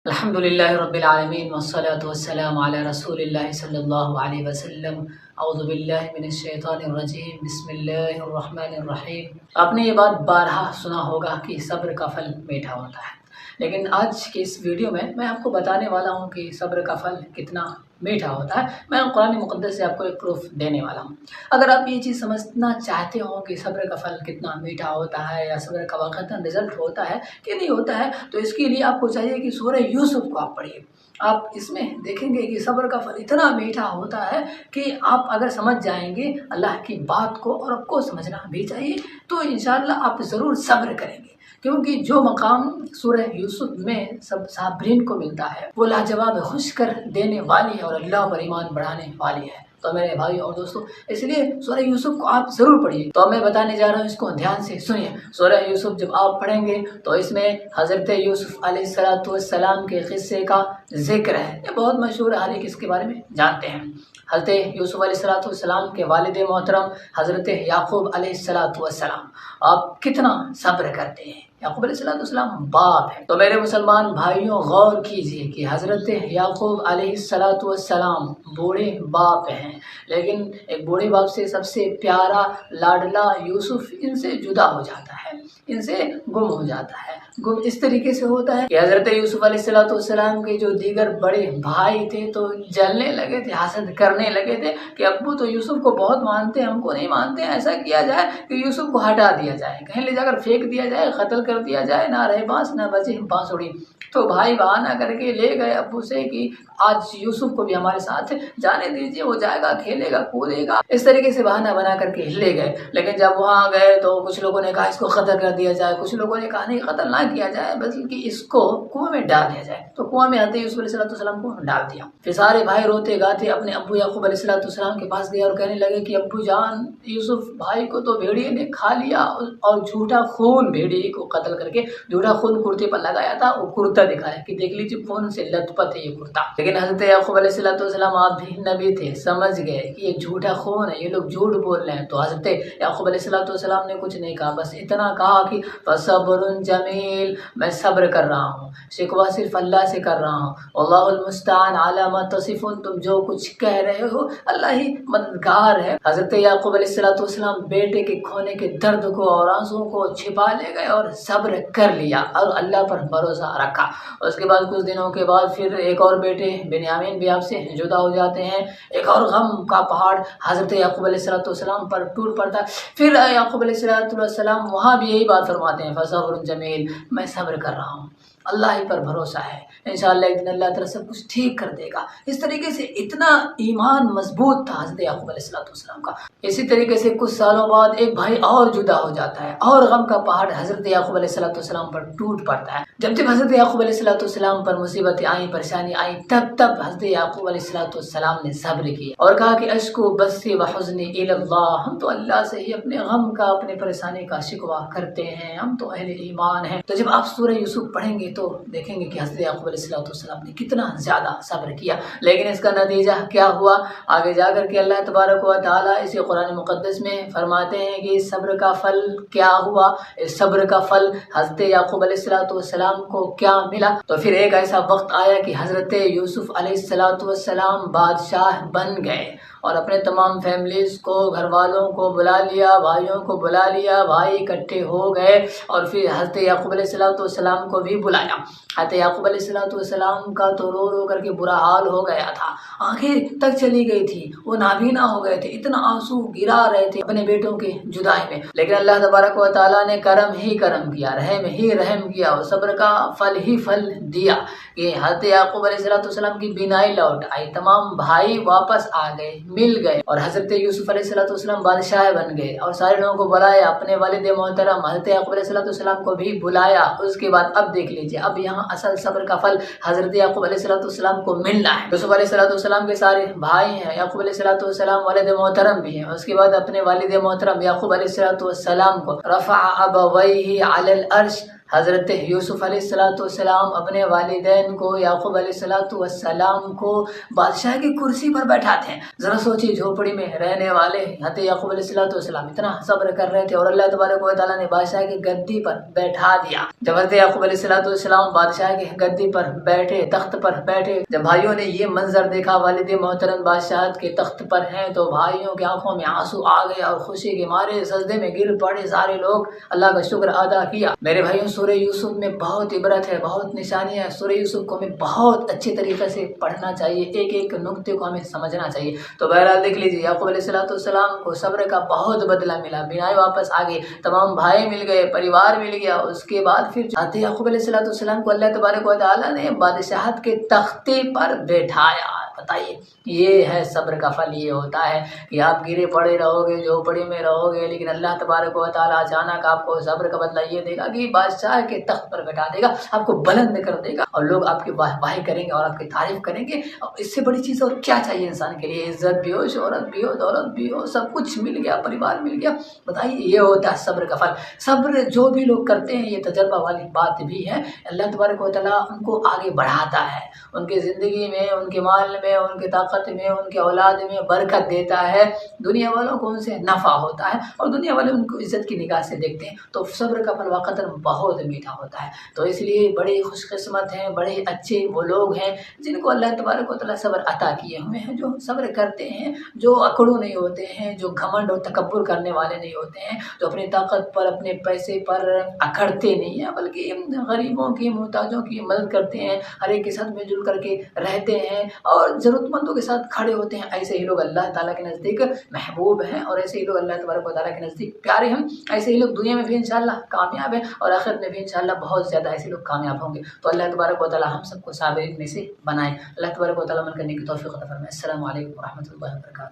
الحمد للہ رب العالمین والصلاة والسلام علی رسول اللہ صلی اللہ علیہ وسلم۔ اعوذ باللہ من الشیطان الرجیم، بسم اللہ الرحمن الرحیم۔ آپ نے یہ بات بارہا سنا ہوگا کہ صبر کا پھل میٹھا ہوتا ہے، لیکن آج کی اس ویڈیو میں آپ کو بتانے والا ہوں کہ صبر کا پھل کتنا میٹھا ہوتا ہے۔ میں قرآن مقدس سے آپ کو ایک پروف دینے والا ہوں۔ اگر آپ یہ چیز سمجھنا چاہتے ہو کہ صبر کا پھل کتنا میٹھا ہوتا ہے یا صبر کا واقعتاً رزلٹ ہوتا ہے کہ نہیں ہوتا ہے، تو اس کے لیے آپ کو چاہیے کہ سورہ یوسف کو آپ پڑھیے۔ آپ اس میں دیکھیں گے کہ صبر کا پھل اتنا میٹھا ہوتا ہے کہ آپ اگر سمجھ جائیں گے اللہ کی بات کو، اور آپ کو سمجھنا بھی چاہیے، تو انشاءاللہ آپ ضرور صبر کریں گے، کیونکہ جو مقام سورہ یوسف میں سب صابرین کو ملتا ہے وہ لاجواب خوش کر دینے والی ہے اور اللہ پر ایمان بڑھانے والی ہے۔ تو میرے بھائی اور دوستو، اس لیے سورہ یوسف کو آپ ضرور پڑھیے۔ تو میں بتانے جا رہا ہوں، اس کو دھیان سے سنیے۔ سورہ یوسف جب آپ پڑھیں گے تو اس میں حضرت یوسف علیہ السلام کے قصے کا ذکر ہے۔ یہ بہت مشہور ہے، ہر ایک اس کے بارے میں جانتے ہیں۔ حضرت یوسف علیہ السلام کے والد محترم حضرت یعقوب علیہ السلام، آپ کتنا صبر کرتے ہیں۔ یعقوب علیہ السلام باپ ہے، تو میرے مسلمان بھائیوں غور کیجئے کہ حضرت یعقوب علیہ السلام بوڑھے باپ ہیں، لیکن ایک بوڑھے باپ سے سب سے پیارا لاڈلا یوسف ان سے جدا ہو جاتا ہے، ان سے گم ہو جاتا ہے۔ گم اس طریقے سے ہوتا ہے کہ حضرت یوسف علیہ السلام کے جو دیگر بڑے بھائی تھے تو جلنے لگے تھے، حسد کرنے لگے تھے کہ ابو تو یوسف کو بہت مانتے ہیں، ہم کو نہیں مانتے ہیں۔ ایسا کیا جائے کہ یوسف کو ہٹا دیا جائے، کہیں لے جا کر پھینک دیا جائے، قتل کر دیا جائے، نہ رہے بانس نہ بجے بانسری۔ تو بھائی بہانہ کر کے لے گئے ابو سے کہ آج یوسف کو بھی ہمارے ساتھ جانے دیجیے، وہ جائے گا، کھیلے گا، کودے گا۔ اس طریقے سے بہانہ بنا کر کے لے گئے، لیکن جب وہاں گئے تو کچھ لوگوں نے کہا اس کو قتل کر دیا جائے، کچھ لوگوں نے کہا نہیں قتل نہ کیا جائے بلکہ اس کو کنویں میں ڈال دیا جائے۔ تو کنویں میں حضرت یوسف علیہ السلام کو ڈال دیا۔ پھر سارے بھائی روتے گاتے اپنے ابو یعقوب علیہ السلام کے پاس گئے اور کہنے لگے کہ ابو جان، یوسف بھائی کو تو بھیڑیے نے کھا لیا، اور جھوٹا خون بھیڑیے کو قتل کر کے جھوٹا خون کرتے پر لگایا تھا، وہ کرتا دکھایا کہ دیکھ لیجیے خون سے لت پت ہے یہ کرتا۔ لیکن حضرت یعقوب علیہ السلام آپ بھی نبی تھے، سمجھ گئے کہ یہ جھوٹا خون ہے، یہ لوگ جھوٹ بول رہے ہیں۔ تو حضرت یعقوب علیہ السلام نے کچھ نہیں کہا، بس اتنا کہا کہ فصبر جمیل، میں صبر کر رہا ہوں، شکوہ صرف اللہ سے کر رہا ہوں، اللہ المستعان علی ما تصفون، تم جو کچھ کہہ رہے ہو اللہ ہی مددگار ہے۔ حضرت یعقوب علیہ السلام بیٹے کے کھونے کے درد کو اور آنسوں کو چھپا لے گئے اور صبر کر لیا اور اللہ پر بھروسہ رکھا۔ اس کے بعد کچھ دنوں کے بعد پھر ایک اور بیٹے بنیامین بھی آپ سے جدا ہو جاتے ہیں، ایک اور غم کا پہاڑ حضرت یعقوب علیہ السلام پر ٹوٹ پڑتا ہے۔ پھر یعقوب علیہ السلام وہاں بھی یہی بات فرماتے ہیں، فصبر جمیل، میں صبر کر رہا ہوں، اللہ ہی پر بھروسہ ہے، انشاءاللہ ایک دن اللہ تعالیٰ سب کچھ ٹھیک کر دے گا۔ اس طریقے سے اتنا ایمان مضبوط تھا حضرت یعقوب علیہ السلام کا۔ اسی طریقے سے کچھ سالوں بعد ایک بھائی اور جدا ہو جاتا ہے، اور غم کا پہاڑ حضرت یعقوب علیہ السلام پر ٹوٹ پڑتا ہے۔ جب حضرت یعقوب علیہ السلام پر مصیبتیں آئیں، پریشانی آئی، تب حضرت یعقوب علیہ السلام نے صبر کیا اور کہا کہ اشکو بثی وحزنی الی اللہ، ہم تو اللہ سے ہی اپنے غم کا، اپنے پریشانی کا شکوہ کرتے ہیں، ہم تو اہل ایمان ہیں۔ تو جب آپ سورہ یوسف پڑھیں گے تو دیکھیں گے کہ حضرت یعقوب علیہ السلام نے کتنا زیادہ صبر کیا، لیکن اس کا نتیجہ کیا ہوا آگے جا کر کے اللہ تبارک و تعالیٰ اسی قرآن مقدس میں فرماتے ہیں کہ اس صبر کا پھل کیا ہوا، اس صبر کا پھل حضرت یعقوب علیہ السلام کو کیا ملا۔ تو پھر ایک ایسا وقت آیا کہ حضرت یوسف علیہ السلام بادشاہ بن گئے اور اپنے تمام فیملیز کو، گھر والوں کو بلا لیا، بھائیوں کو بلا لیا، بھائی اکٹھے ہو گئے اور پھر حضرت یعقوب علیہ السلام کو بھی بلایا۔ حضرت یعقوب علیہ السلام کا تو رو رو کر کے برا حال ہو گیا تھا، آنکھیں تک چلی گئی تھی، وہ نابینا ہو گئے تھے، اتنا آنسو گرا رہے تھے اپنے بیٹوں کے جدائی میں۔ لیکن اللہ تبارک و تعالیٰ نے کرم ہی کرم کیا، رحم ہی رحم کیا، اور صبر کا پھل ہی پھل دیا کہ حضرت یعقوب علیہ السلام کی بینائی لوٹ آئی، تمام بھائی واپس آ گئے، مل گئے، اور حضرت یوسف علیہ السلام بادشاہ بن گئے اور سارے لوگوں کو بلایا، اپنے والد محترم حضرت یعقوب علیہ السلام کو بھی بلایا۔ اس کے بعد اب دیکھ لیجئے، اب یہاں اصل صبر کا پھل حضرت یعقوب علیہ السلام کو ملنا ہے۔ یوسف علیہ السلام کے سارے بھائی ہیں، یعقوب علیہ السلام والد محترم بھی ہیں، اس کے بعد اپنے والد محترم یعقوب علیہ السلام کو رفع ابویہ علی العرش، حضرت یوسف علیہ السلام اپنے والدین کو، یعقوب علیہ السلام کو بادشاہ کی کرسی پر بیٹھاتے ہیں۔ ذرا سوچیے، جھوپڑی میں رہنے والے حضرت یعقوب علیہ السلام اتنا صبر کر رہے تھے اور اللہ تبارک و تعالیٰ نے بادشاہ کی گدی پر بیٹھا دیا۔ جب حضرت یعقوب علیہ السلام بادشاہ کی گدی پر بیٹھے، تخت پر بیٹھے، جب بھائیوں نے یہ منظر دیکھا، والد محترم بادشاہت کے تخت پر ہیں، تو بھائیوں کی آنکھوں میں آنسو آ گئے اور خوشی کے مارے سجدے میں گر پڑے۔ سارے لوگ اللہ کا شکر ادا کیا۔ میرے بھائیوں، سورہ یوسف میں بہت عبرت ہے، بہت نشانیاں ہیں۔ سورہ یوسف کو ہمیں بہت اچھے طریقے سے پڑھنا چاہیے، ایک ایک نقطے کو ہمیں سمجھنا چاہیے۔ تو بہرحال دیکھ لیجیے، یعقوب علیہ السلام کو صبر کا بہت بدلہ ملا، بینائی واپس آ گئی، تمام بھائی مل گئے، پریوار مل گیا۔ اس کے بعد پھر حضرت یعقوب علیہ السلام کو اللہ تبارک و تعالیٰ نے بادشاہت کے تختے پر بیٹھایا۔ بتائیے، یہ ہے صبر کا پھل، یہ ہوتا ہے کہ آپ گرے پڑے رہو گے، جھوپڑی میں رہو گے، لیکن اللہ تبارک و تعالیٰ اچانک آپ کو صبر کا بدلہ یہ دے گا کہ بادشاہ کے تخت پر بیٹھا دے گا، آپ کو بلند کر دے گا، اور لوگ آپ کی واہی کریں گے اور آپ کی تعریف کریں گے۔ اس سے بڑی چیز اور کیا چاہیے انسان کے لیے؟ عزت بھی ہو، شہرت بھی ہو، دولت بھی ہو، سب کچھ مل گیا، پریوار مل گیا۔ بتائیے، یہ ہوتا ہے صبر کا پھل۔ صبر جو بھی لوگ کرتے ہیں، یہ تجربہ والی بات بھی ہے، اللہ تبارک و تعالیٰ ان کو آگے بڑھاتا ہے، ان کی زندگی میں، ان کے مال میں، ان کی طاقت میں، ان کے اولاد میں برکت دیتا ہے۔ دنیا والوں کو ان سے نفع ہوتا ہے اور دنیا والے ان کو عزت کی نگاہ سے دیکھتے ہیں۔ تو صبر کا پھل واقعتاً بہت میٹھا ہوتا ہے۔ تو اس لیے بڑے خوش قسمت ہیں، بڑے اچھے وہ لوگ ہیں جن کو اللہ تبارک و تعالیٰ صبر عطا کیے ہوئے ہیں، جو صبر کرتے ہیں، جو اکڑو نہیں ہوتے ہیں، جو گھمنڈ اور تکبر کرنے والے نہیں ہوتے ہیں، جو اپنی طاقت پر، اپنے پیسے پر اکڑتے نہیں ہیں، بلکہ غریبوں کی، محتاجوں کی مدد کرتے ہیں، ہر ایک کے ساتھ مل جل کر کے رہتے ہیں اور ضرورت مندوں کے ساتھ کھڑے ہوتے ہیں۔ ایسے ہی لوگ اللہ تعالیٰ کے نزدیک محبوب ہیں اور ایسے ہی لوگ اللہ تبارک و تعالیٰ کے نزدیک پیارے ہیں۔ ایسے ہی لوگ دنیا میں بھی انشاءاللہ کامیاب ہیں اور آخرت میں بھی انشاءاللہ بہت زیادہ ایسے لوگ کامیاب ہوں گے۔ تو اللہ تبارک و تعالیٰ ہم سب کو صابرین میں سے بنائے۔ اللہ تبارک و تعالیٰ عمل کرنے کی توفیق عطا فرمائے۔ السلام علیکم ورحمۃ اللہ وبرکاتہ۔